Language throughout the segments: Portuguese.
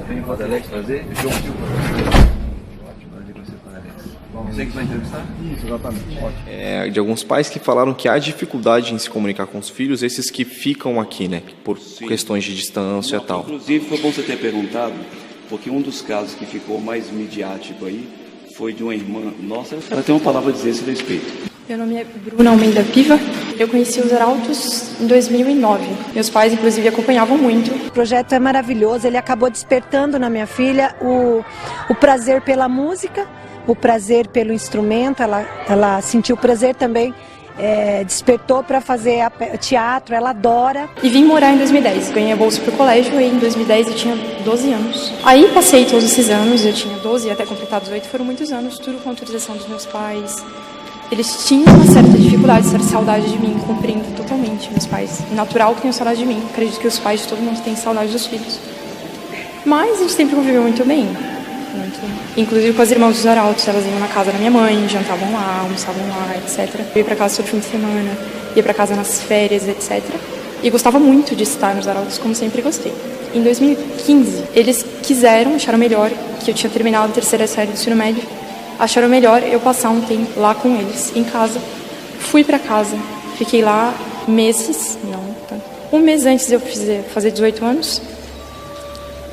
Vem para o Alex fazer, João Silva. Ótimo, prazer conhecer o Alex. Você que vai entrevistar? Isso, exatamente. Ótimo. De alguns pais que falaram que há dificuldade em se comunicar com os filhos, esses que ficam aqui, né? Por questões de distância e tal. Inclusive, foi bom você ter perguntado, porque um dos casos que ficou mais midiático aí foi de uma irmã nossa. Ela tem uma palavra a dizer a esse respeito. Meu nome é Bruna Almeida Piva. Eu conheci os Arautos em 2009. Meus pais, inclusive, acompanhavam muito. O projeto é maravilhoso. Ele acabou despertando na minha filha o prazer pela música, o prazer pelo instrumento. Ela sentiu prazer também, despertou para fazer teatro. Ela adora. E vim morar em 2010. Ganhei a bolsa para o colégio e em 2010 eu tinha 12 anos. Aí passei todos esses anos. Eu tinha 12 até completar 18. Foram muitos anos, tudo com autorização dos meus pais. Eles tinham uma certa dificuldade, certa saudade de mim, compreendo totalmente meus pais. Natural que tenham saudade de mim, acredito que os pais de todo mundo têm saudade dos filhos. Mas a gente sempre conviveu muito bem. Inclusive com as irmãs dos Arautos, elas iam na casa da minha mãe, jantavam lá, almoçavam lá, etc. Eu ia pra casa todo fim de semana, ia pra casa nas férias, etc. E gostava muito de estar nos Arautos, como sempre gostei. Em 2015, eles acharam melhor, que eu tinha terminado a 3ª série do ensino médio, acharam melhor eu passar um tempo lá com eles, em casa. Fui pra casa, fiquei lá meses, um mês antes de eu fazer 18 anos,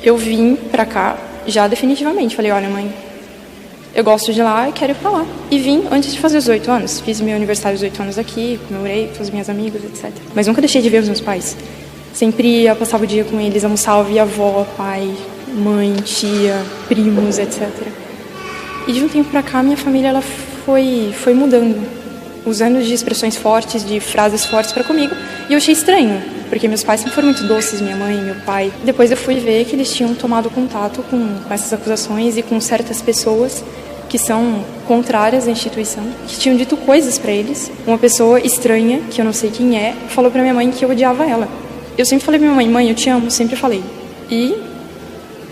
eu vim pra cá já definitivamente. Falei, olha mãe, eu gosto de lá e quero ir pra lá. E vim antes de fazer 18 anos, fiz meu aniversário de 18 anos aqui, comemorei com os meus amigos, etc. Mas nunca deixei de ver os meus pais. Sempre ia, passava o dia com eles, almoçava, via avó, pai, mãe, tia, primos, etc. E de um tempo pra cá, minha família ela foi mudando, usando de expressões fortes, de frases fortes pra comigo. E eu achei estranho, porque meus pais sempre foram muito doces, minha mãe, meu pai. Depois eu fui ver que eles tinham tomado contato com essas acusações e com certas pessoas que são contrárias à instituição, que tinham dito coisas pra eles. Uma pessoa estranha, que eu não sei quem é, falou pra minha mãe que eu odiava ela. Eu sempre falei pra minha mãe, mãe, eu te amo, sempre falei. E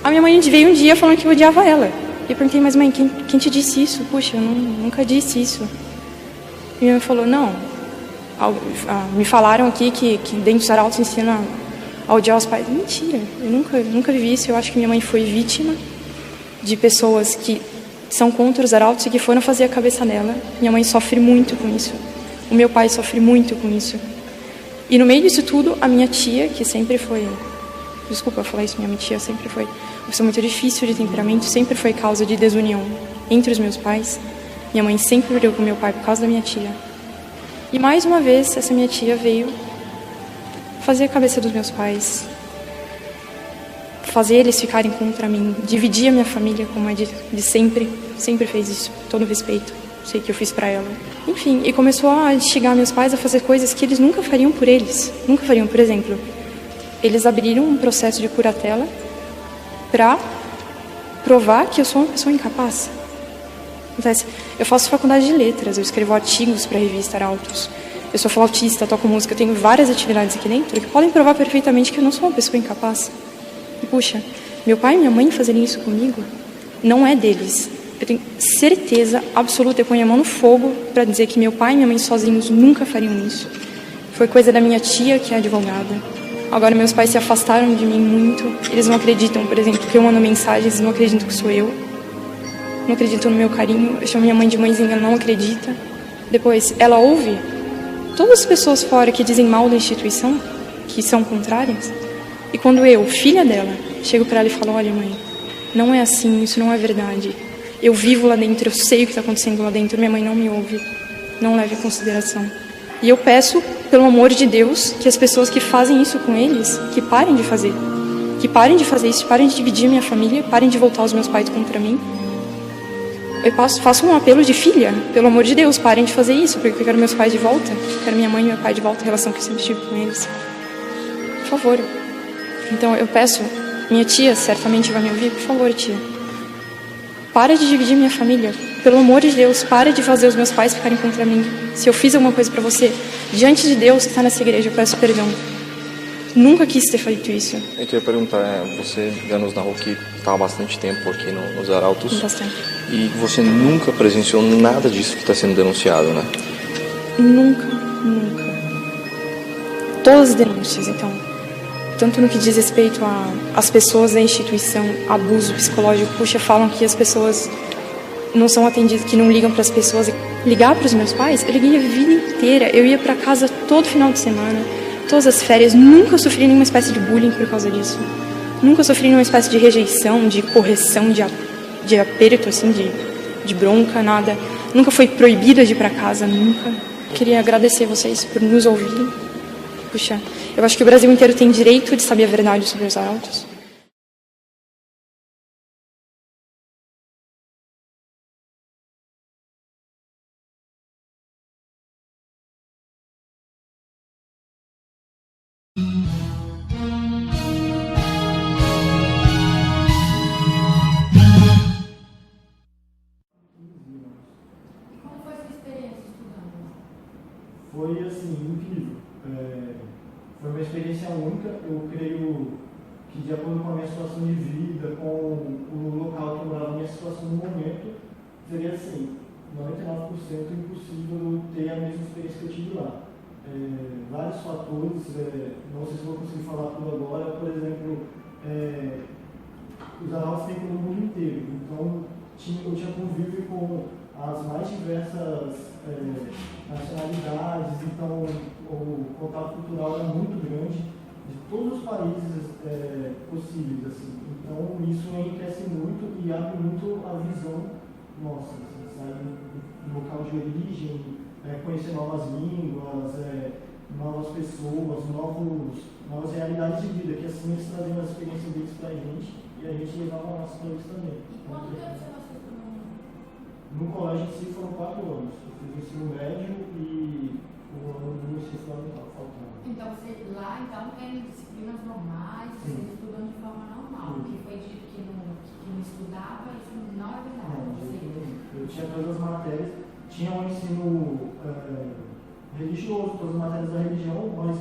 a minha mãe veio um dia falando que eu odiava ela. Eu perguntei, mas mãe, quem te disse isso? Puxa, eu nunca disse isso. E minha mãe falou, não, me falaram aqui que dentro dos Arautos ensina a odiar os pais. Mentira, eu nunca vivi isso. Eu acho que minha mãe foi vítima de pessoas que são contra os Arautos e que foram fazer a cabeça dela. Minha mãe sofre muito com isso. O meu pai sofre muito com isso. E no meio disso tudo, a minha tia, que sempre foi... Desculpa falar isso, minha tia sempre foi uma pessoa muito difícil de temperamento, sempre foi causa de desunião entre os meus pais. Minha mãe sempre brigou com meu pai por causa da minha tia. E mais uma vez, essa minha tia veio fazer a cabeça dos meus pais, fazer eles ficarem contra mim, dividir a minha família, como é de sempre fez isso, todo respeito, sei que eu fiz pra ela. Enfim, e começou a instigar meus pais a fazer coisas que eles nunca fariam por eles. Nunca fariam, por exemplo, eles abriram um processo de curatela para provar que eu sou uma pessoa incapaz. Eu faço faculdade de letras, eu escrevo artigos para a revista Arautos. Eu sou flautista, toco música, eu tenho várias atividades aqui dentro que podem provar perfeitamente que eu não sou uma pessoa incapaz. E puxa, meu pai e minha mãe fazerem isso comigo não é deles. Eu tenho certeza absoluta, eu ponho a mão no fogo para dizer que meu pai e minha mãe sozinhos nunca fariam isso. Foi coisa da minha tia, que é advogada. Agora meus pais se afastaram de mim muito. Eles não acreditam, por exemplo, que eu mando mensagens, eles não acreditam que sou eu. Não acreditam no meu carinho. Eu chamo minha mãe de mãezinha, ela não acredita. Depois, ela ouve todas as pessoas fora que dizem mal da instituição, que são contrárias. E quando eu, filha dela, chego para ela e falo, olha mãe, não é assim, isso não é verdade. Eu vivo lá dentro, eu sei o que está acontecendo lá dentro, minha mãe não me ouve, não leva em consideração. E eu peço, pelo amor de Deus, que as pessoas que fazem isso com eles, que parem de fazer. Que parem de fazer isso, parem de dividir a minha família, parem de voltar os meus pais contra mim. Eu faço um apelo de filha, pelo amor de Deus, parem de fazer isso, porque eu quero meus pais de volta, quero minha mãe e meu pai de volta, a relação que eu sempre tive com eles. Por favor. Então eu peço, minha tia certamente vai me ouvir, por favor, tia. Para de dividir minha família. Pelo amor de Deus, para de fazer os meus pais ficarem contra mim. Se eu fiz alguma coisa pra você, diante de Deus que está nessa igreja, eu peço perdão. Nunca quis ter feito isso. Eu queria perguntar, você já nos narrou que está há bastante tempo aqui nos Arautos. Bastante. E você nunca presenciou nada disso que está sendo denunciado, né? Nunca. Todas as denúncias, então. tanto no que diz respeito às pessoas da instituição, abuso psicológico. Puxa, falam que as pessoas não são atendidas, que não ligam para as pessoas. Ligar para os meus pais, eu liguei a vida inteira. Eu ia para casa todo final de semana, todas as férias. Nunca sofri nenhuma espécie de bullying por causa disso. Nunca sofri nenhuma espécie de rejeição, de correção, de aperto, assim, de bronca, nada. Nunca fui proibida de ir para casa, nunca. Queria agradecer vocês por nos ouvirem. Puxa, eu acho que o Brasil inteiro tem direito de saber a verdade sobre os arautos. Foi assim, incrível. Foi uma experiência única. Eu creio que, de acordo com a minha situação de vida, com o local que eu morava, a minha situação no momento, seria assim, 99% impossível ter a mesma experiência que eu tive lá. Vários fatores, não sei se vou conseguir falar tudo agora, por exemplo, os arautos têm pelo mundo inteiro, então eu tinha convívio com as mais diversas nacionalidades, então o contato cultural é muito grande de todos os países possíveis, assim. Então isso enriquece muito e abre muito a visão nossa, assim, sair do local de origem, conhecer novas línguas, novas pessoas, novas realidades de vida, que assim eles traziam as experiências deles pra gente e a gente levava a nossa pra eles também. E quanto tempo você passou por no colégio em si foram 4 anos. Eu fiz o ensino médio e o ano do ensino fundamental, faltando. Então você lá tem disciplinas normais, você estudando de forma normal, que foi dito que não estudava, isso não é verdade. Não, eu tinha todas as matérias, tinha um ensino religioso, todas as matérias da religião, mas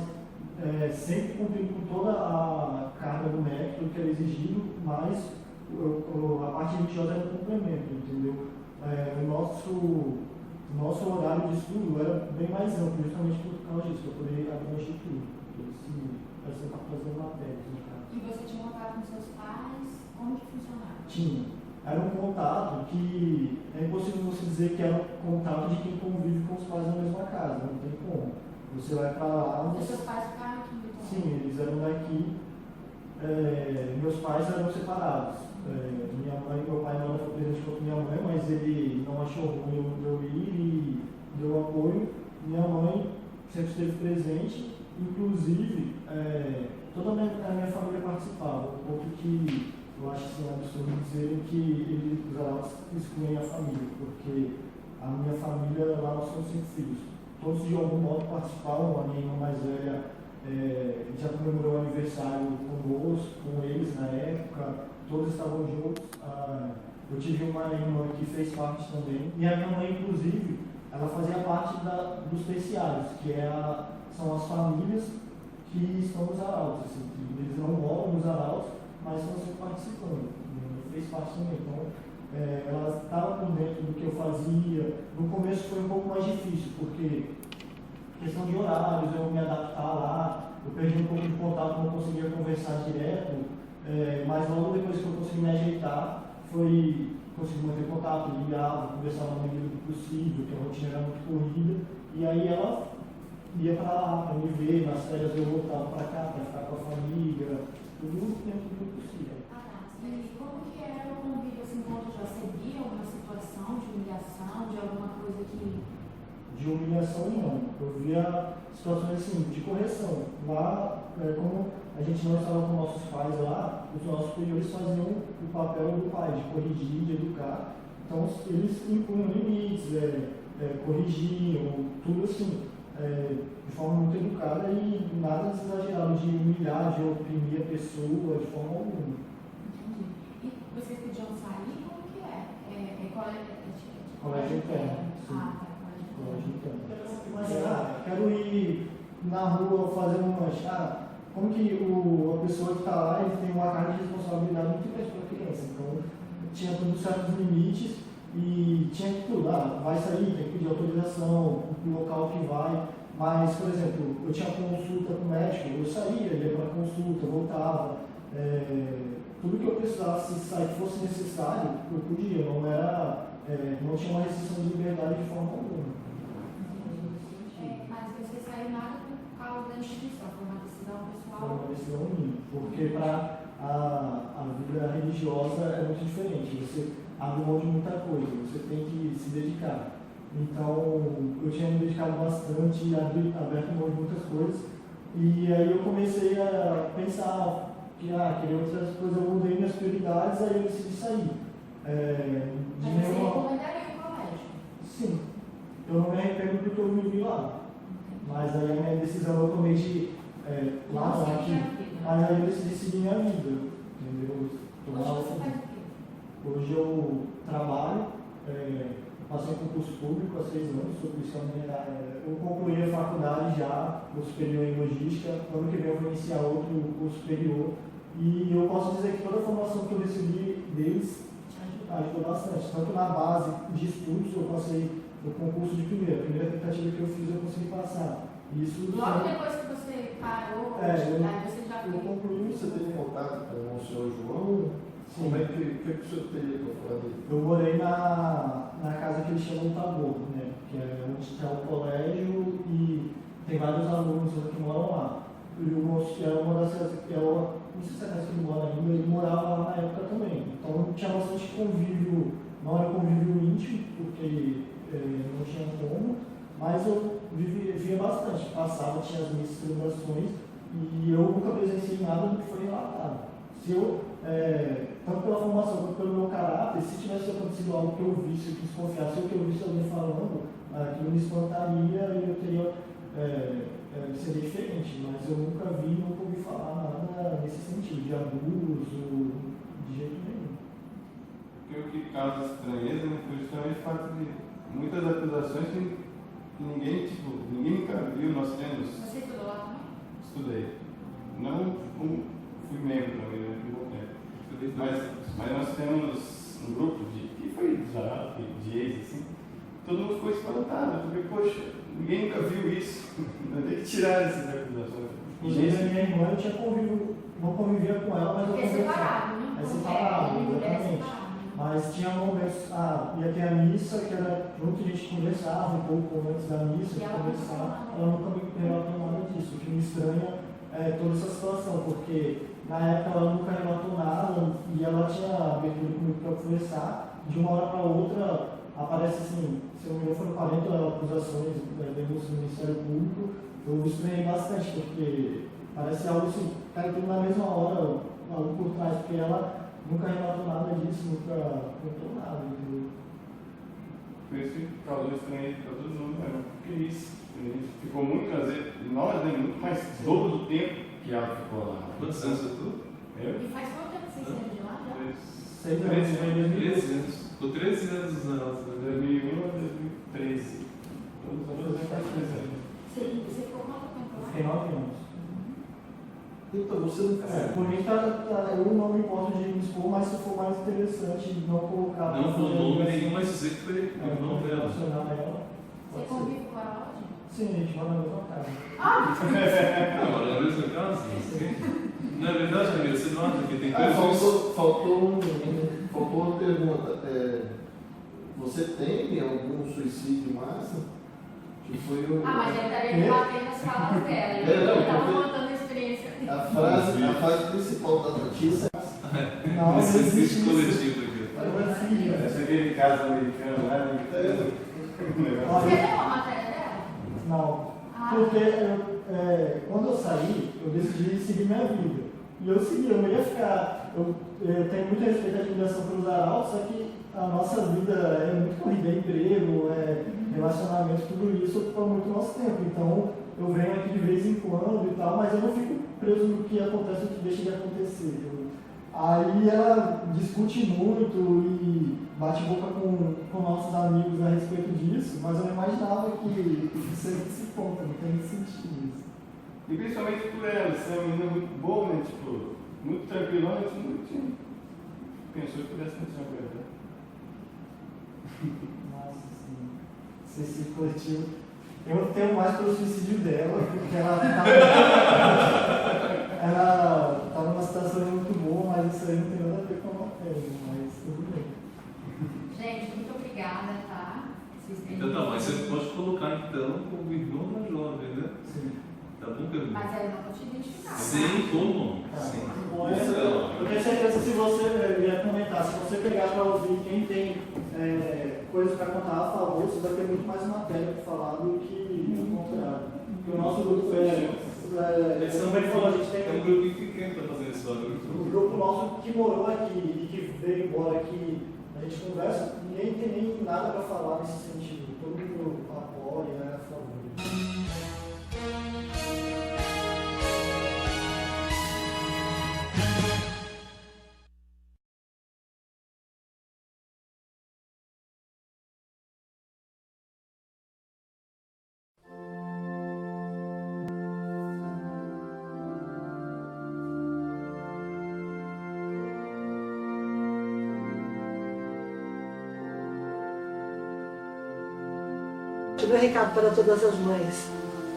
sempre cumprindo com toda a carga do método que era exigido, mas a parte religiosa era um complemento, entendeu? O nosso horário de estudo era bem mais amplo, justamente por causa disso, para poder abranger tudo, essa captação de matérias, no caso. E você tinha contato com seus pais? Como que funcionava? Tinha. Era um contato que é impossível você dizer que era um contato de quem convive com os pais na mesma casa, não tem como. Você vai para lá... Os seus pais ficaram aqui? Então? Sim, eles eram daqui. Meus pais eram separados. Minha mãe e meu pai não eram presentes com minha mãe, mas ele não achou ruim eu ir e deu apoio. Minha mãe sempre esteve presente, inclusive toda a minha família participava, um ponto que eu acho assim, absurdo dizer que os arautos excluem a família, porque a minha família lá nós somos 5 filhos. Todos de algum modo participavam, a minha irmã mais velha já comemorou o aniversário conosco, com eles na época, todos estavam juntos. Eu tive uma irmã que fez parte também, e a minha mãe, inclusive, ela fazia parte dos terciários, que são as famílias que estão nos arautos. Assim, eles não moram nos arautos, mas estão sempre participando. Fez parte também. Então, ela estava por dentro do que eu fazia. No começo foi um pouco mais difícil, porque questão de horários, eu me adaptar lá, eu perdi um pouco de contato, não conseguia conversar direto, mas logo depois que eu consegui me ajeitar, consegui manter contato, ligava, conversava na medida do possível, que a rotina era muito corrida, e aí ela ia para lá, para me ver, nas férias eu voltava para cá, para ficar com a família, tudo dentro do possível. E como que era o convívio, assim, quando já seguia alguma situação de humilhação, de alguma coisa que... De humilhação não, eu via situações assim, de correção. Lá, como a gente não estava com nossos pais lá, os nossos superiores faziam o papel do pai, de corrigir, de educar. Então eles impunham limites, corrigiam, tudo assim, de forma muito educada e nada exagerado de humilhar, de oprimir a pessoa de forma alguma. Entendi. E vocês podiam sair? Como que é? Colégio interno. Sim. Ah, tá. Colégio interno. Mas quero ir na rua fazer um lanche. Como que a pessoa que está lá, ele tem uma carga de responsabilidade muito grande para a criança. Então, tinha todos certos limites e tinha que tudo. Vai sair, tem que pedir autorização, o local que vai. Mas, por exemplo, eu tinha consulta com o médico, eu saía, ia para consulta. consulta, voltava. Tudo que eu precisasse sair que fosse necessário, eu podia, não tinha uma restrição de liberdade de forma alguma. Mas você saiu nada por causa da instituição, foi uma decisão pessoal? Foi uma decisão minha, porque para a vida religiosa é muito diferente. Você abre mão de muita coisa, você tem que se dedicar. Então, eu tinha me dedicado bastante, aberto mão de muitas coisas, e aí eu comecei a pensar que queria outras coisas, eu mudei minhas prioridades, aí eu decidi sair. Mas você recomendaria o colégio? Sim, eu não me arrependo do que eu vivi lá, mas aí a minha decisão eu tomei de lá não, aqui, mas aí eu decidi seguir minha vida, entendeu? Hoje você faz o quê? Hoje eu trabalho, passei em concurso público há 6 anos, sou policial militar. Eu concluí a faculdade já, curso superior em logística, ano que vem eu vou iniciar outro curso superior. E eu posso dizer que toda a formação que eu recebi deles ajudou bastante. Tanto na base de estudos, eu passei no concurso de primeira. A primeira tentativa que eu fiz, eu consegui passar. Isso logo depois que você parou, você já eu concluí. Você teve contato com o senhor João? Sim. Como é que o senhor teria para falar dele? Eu morei na casa que eles chamam de Tabor, né? Que é onde está o colégio e tem vários alunos que moram lá. E o moço que era uma das casas, não sei se é a casa que ele mora ainda, ele morava lá na época também. Então tinha bastante convívio, não era convívio íntimo, porque não tinha como, mas eu via bastante. Passava, tinha as minhas celebrações e eu nunca presenciei nada do que foi relatado. Se eu, tanto pela formação quanto pelo meu caráter, se tivesse acontecido algo que eu visse, que desconfiasse, ou que eu visse alguém falando, aquilo me espantaria e eu teria, seria diferente, mas eu nunca ouvi falar nada nesse sentido, de abuso, de jeito nenhum. Porque o que causa estranheza foi justamente o fato de muitas acusações que ninguém nunca viu. Nós temos. Você estudou lá também? Estudei. Não fui membro também, né? Mas nós temos um grupo que foi de ex, assim, todo mundo ficou espantado, porque, poxa, ninguém nunca viu isso, tem que tirar essas acusações. Inclusive, a minha irmã, eu tinha não convivia com ela, mas eu convivia. Separado, né? Separado, exatamente. Mas tinha momentos, ia ter a missa, que era junto, a gente conversava um pouco antes da missa, de conversar, ela nunca me relatou nada disso. O que me estranha é toda essa situação, porque na época ela nunca relatou nada e ela tinha abertura comigo para conversar. De uma hora para outra aparece assim, se eu não me engano foram 40 acusações denúncias do Ministério Público. Eu estranhei bastante, porque parece algo assim, caiu tudo na mesma hora, algo por trás, porque ela nunca relatou nada disso, nunca contou nada, entendeu? Por isso que causou estranheza para todo mundo, né? Porque isso, a gente ficou muito, às vezes, nós, né, muito mais dobro do tempo que ela ficou lá. Quantos anos é tu? E faz quanto tempo que vocês saíram de lá já? 13 anos. Ficou 13 anos na nossa, 2001 a 2013. Todos os anos faz 13 anos. Você ficou quanto tempo lá? Fiquei 9 anos. Então, você não Por mim, eu não me importo de me expor, mas se for mais interessante não colocar. não falou nome nenhum, mas eu sei que foi o nome dela. Você convive com ela hoje? Sim, a gente mora na mesma casa. Agora, na mesma casa? Não é verdade, amigo? Você nota que tem coisas. faltou uma pergunta. Você tem algum suicídio em massa? Que foi o... Mas ele estaria debatendo as falas dela. Ele estava contando a experiência dele. A frase principal da notícia Não existe coletivo aqui. Esse é aquele caso americano lá, né? Você leu a matéria dela? Não. Porque quando eu saí, eu decidi seguir minha vida. E eu segui, eu não ia ficar. Eu tenho muito respeito à admiração pelos arautos, só que a nossa vida é muito corrida, emprego, relacionamento, tudo isso ocupa muito nosso tempo. Então eu venho aqui de vez em quando e tal, mas eu não fico preso no que acontece ou que deixa de acontecer. Aí ela discute muito e bate boca com nossos amigos a respeito disso, mas eu não imaginava que isso ia esse ponto, não tem sentido isso. E principalmente por ela, ser uma menina muito boa, né? Tipo, muito tranquila, a gente não tinha pensou que pudesse acontecer uma coisa. Nossa, sim. Suicídio coletivo. Eu tenho mais pelo suicídio dela, porque ela obrigada, tá? Então tá, mas você pode colocar então como irmão mais jovem, né? Sim. Tá bom, Pedro? Mas aí eu não vou te identificar. Sim, como? Sim. Bom, eu tenho certeza que se você, eu ia comentar, se você pegar para ouvir quem tem coisas para contar a favor, você vai ter muito mais matéria para falar do que o contrário. Porque o nosso grupo também falou, a gente tem um grupo pequeno para fazer esse barulho. o grupo nosso que morou aqui e que veio embora aqui, a gente conversa, ninguém tem nem nada para falar nesse sentido. Todo mundo apoia e é a favor. Meu recado para todas as mães: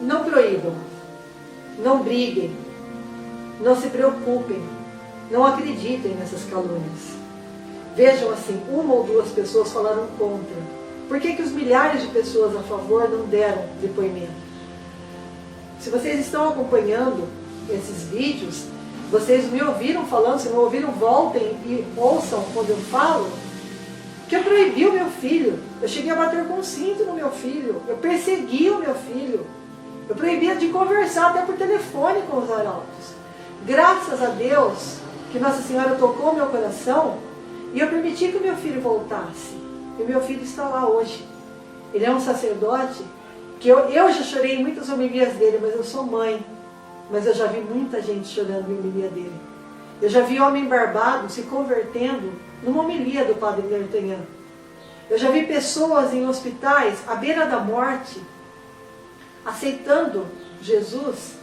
não proíbam, não briguem, não se preocupem, não acreditem nessas calúnias. Vejam assim, uma ou duas pessoas falaram contra. Por que os milhares de pessoas a favor não deram depoimento? Se vocês estão acompanhando esses vídeos, vocês me ouviram falando, se não ouviram, voltem e ouçam quando eu falo que eu proibi o meu filho. Eu cheguei a bater com cinto no meu filho. Eu persegui o meu filho. Eu proibia de conversar até por telefone com os arautos. Graças a Deus que Nossa Senhora tocou meu coração e eu permiti que o meu filho voltasse. E o meu filho está lá hoje. Ele é um sacerdote que eu já chorei em muitas homilias dele, mas eu sou mãe. Mas eu já vi muita gente chorando em homilia dele. Eu já vi homem barbado se convertendo numa homilia do Padre D'Artagnan. Eu já vi pessoas em hospitais, à beira da morte, aceitando Jesus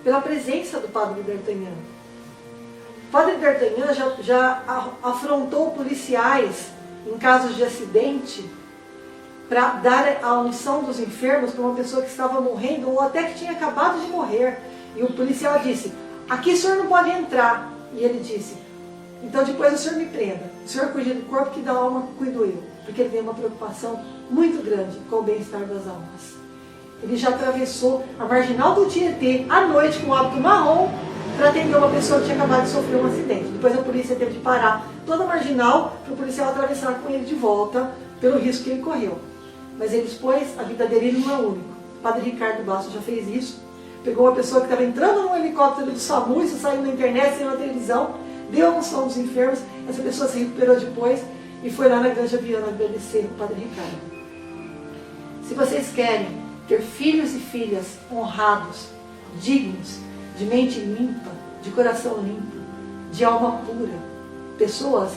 pela presença do Padre D'Artagnan. O Padre D'Artagnan já afrontou policiais em casos de acidente para dar a unção dos enfermos para uma pessoa que estava morrendo ou até que tinha acabado de morrer. E o policial disse: aqui o senhor não pode entrar. E ele disse: então depois o senhor me prenda. O senhor cuida do corpo, que da alma cuido eu. Porque ele tem uma preocupação muito grande com o bem-estar das almas. Ele já atravessou a marginal do Tietê à noite com um hábito marrom para atender uma pessoa que tinha acabado de sofrer um acidente. Depois a polícia teve de parar toda a marginal para o policial atravessar com ele de volta pelo risco que ele correu. Mas ele expôs a vida dele, ele não é único. O Padre Ricardo Bastos já fez isso. Pegou uma pessoa que estava entrando num helicóptero do SAMU, isso saiu na internet, saiu na televisão, deu a unção dos enfermos, essa pessoa se recuperou depois e foi lá na Granja Viana agradecer o Padre Ricardo. Se vocês querem ter filhos e filhas honrados, dignos, de mente limpa, de coração limpo, de alma pura, pessoas,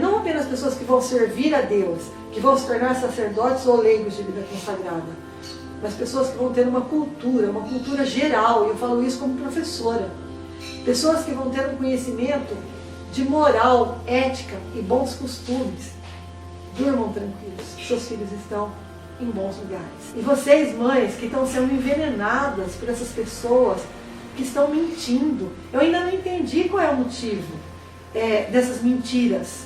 não apenas pessoas que vão servir a Deus, que vão se tornar sacerdotes ou leigos de vida consagrada, mas pessoas que vão ter uma cultura geral, e eu falo isso como professora. Pessoas que vão ter um conhecimento de moral, ética e bons costumes. Durmam tranquilos, seus filhos estão em bons lugares. E vocês, mães, que estão sendo envenenadas por essas pessoas que estão mentindo, eu ainda não entendi qual é o motivo dessas mentiras.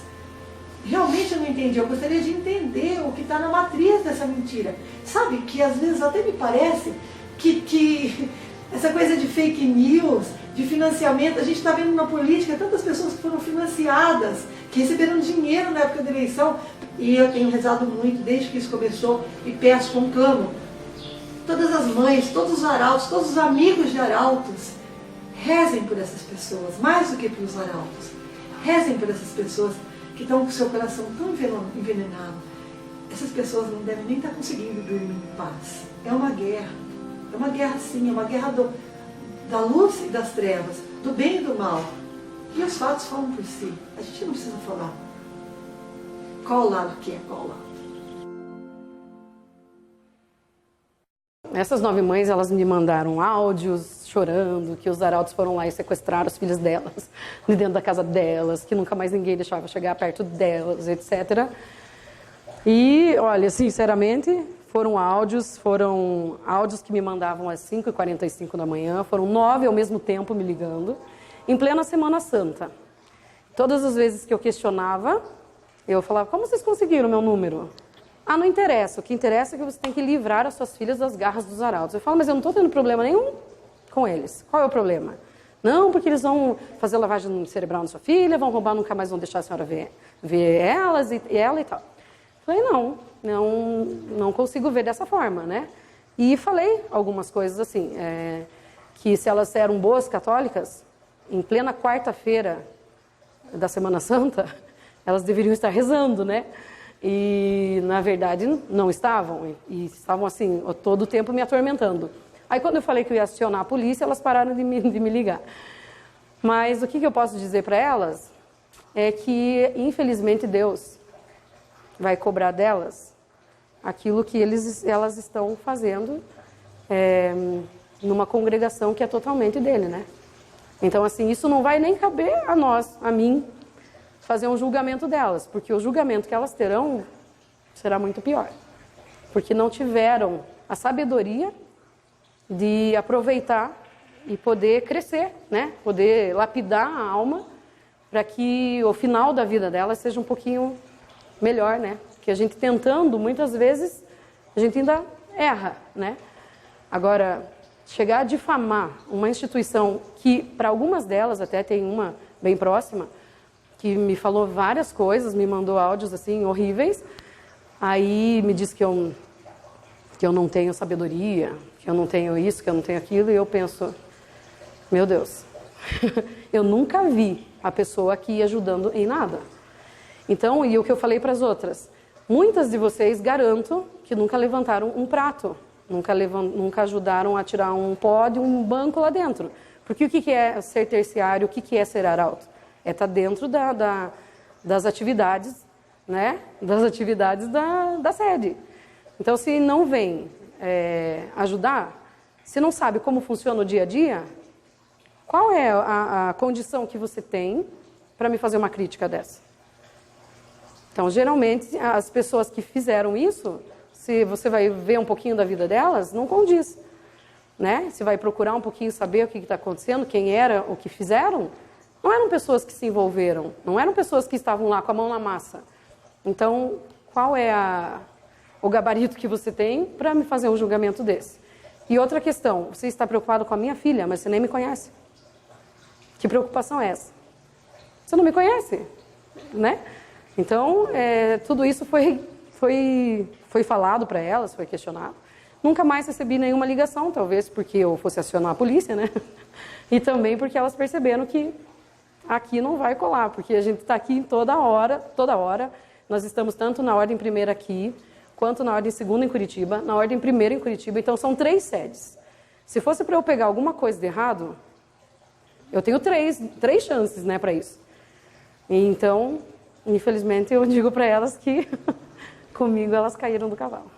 Realmente eu não entendi, eu gostaria de entender o que está na matriz dessa mentira. Sabe que às vezes até me parece que essa coisa de fake news, de financiamento, a gente está vendo na política tantas pessoas que foram financiadas, que receberam dinheiro na época da eleição, e eu tenho rezado muito desde que isso começou e peço, conclamo, todas as mães, todos os arautos, todos os amigos de arautos, rezem por essas pessoas, mais do que pelos arautos, rezem por essas pessoas que estão com o seu coração tão envenenado. Essas pessoas não devem nem estar conseguindo dormir em paz. É uma guerra sim, é uma guerra da luz e das trevas, do bem e do mal. E os fatos falam por si, a gente não precisa falar qual lado que é qual lado. Essas 9 mães, elas me mandaram áudios chorando, que os arautos foram lá e sequestraram os filhos delas, de dentro da casa delas, que nunca mais ninguém deixava chegar perto delas, etc. E, olha, sinceramente, foram áudios que me mandavam às 5h45 da manhã, foram 9 ao mesmo tempo me ligando, em plena Semana Santa. Todas as vezes que eu questionava, Eu falava, como vocês conseguiram o meu número? Ah, não interessa. O que interessa é que você tem que livrar as suas filhas das garras dos arautos. Eu falo, mas eu não estou tendo problema nenhum com eles. Qual é o problema? Não, porque eles vão fazer lavagem cerebral na sua filha, vão roubar, nunca mais vão deixar a senhora ver elas e ela e tal. Falei, não consigo ver dessa forma, né? E falei algumas coisas assim, que se elas eram boas católicas, em plena quarta-feira da Semana Santa, elas deveriam estar rezando, né? E, na verdade, não estavam. E estavam, assim, todo o tempo me atormentando. Aí, quando eu falei que eu ia acionar a polícia, elas pararam de me ligar. Mas o que eu posso dizer para elas é que, infelizmente, Deus vai cobrar delas aquilo que elas estão fazendo numa congregação que é totalmente dele, né? Então, assim, isso não vai nem caber a nós, a mim, fazer um julgamento delas, porque o julgamento que elas terão será muito pior. Porque não tiveram a sabedoria de aproveitar e poder crescer, né? Poder lapidar a alma para que o final da vida delas seja um pouquinho melhor, né? Porque a gente tentando, muitas vezes, a gente ainda erra, né? Agora, chegar a difamar uma instituição que, para algumas delas, até tem uma bem próxima, que me falou várias coisas, me mandou áudios assim horríveis, aí me disse que eu não tenho sabedoria, que eu não tenho isso, que eu não tenho aquilo, e eu penso, meu Deus, eu nunca vi a pessoa aqui ajudando em nada. Então, e o que eu falei para as outras, muitas de vocês, garanto, que nunca levantaram um prato, nunca ajudaram a tirar um pó de um banco lá dentro. Porque o que é ser terciário, o que é ser arauto? É estar dentro das atividades, né? Das atividades da sede. Então, se não vem ajudar, se não sabe como funciona o dia a dia, qual é a condição que você tem para me fazer uma crítica dessa? Então, geralmente, as pessoas que fizeram isso, se você vai ver um pouquinho da vida delas, não condiz, né? Você vai procurar um pouquinho saber o que está acontecendo, quem era, o que fizeram, não eram pessoas que se envolveram, não eram pessoas que estavam lá com a mão na massa. Então, qual é o gabarito que você tem para me fazer um julgamento desse? E outra questão, você está preocupado com a minha filha, mas você nem me conhece. Que preocupação é essa? Você não me conhece, né? Então, tudo isso foi falado para elas, foi questionado. Nunca mais recebi nenhuma ligação, talvez porque eu fosse acionar a polícia, né? E também porque elas perceberam que aqui não vai colar, porque a gente está aqui toda hora. Nós estamos tanto na Ordem Primeira aqui, quanto na Ordem Segunda em Curitiba, na Ordem Primeira em Curitiba, então são 3 sedes. Se fosse para eu pegar alguma coisa de errado, eu tenho 3 chances, né, para isso. Então, infelizmente, eu digo para elas que comigo elas caíram do cavalo.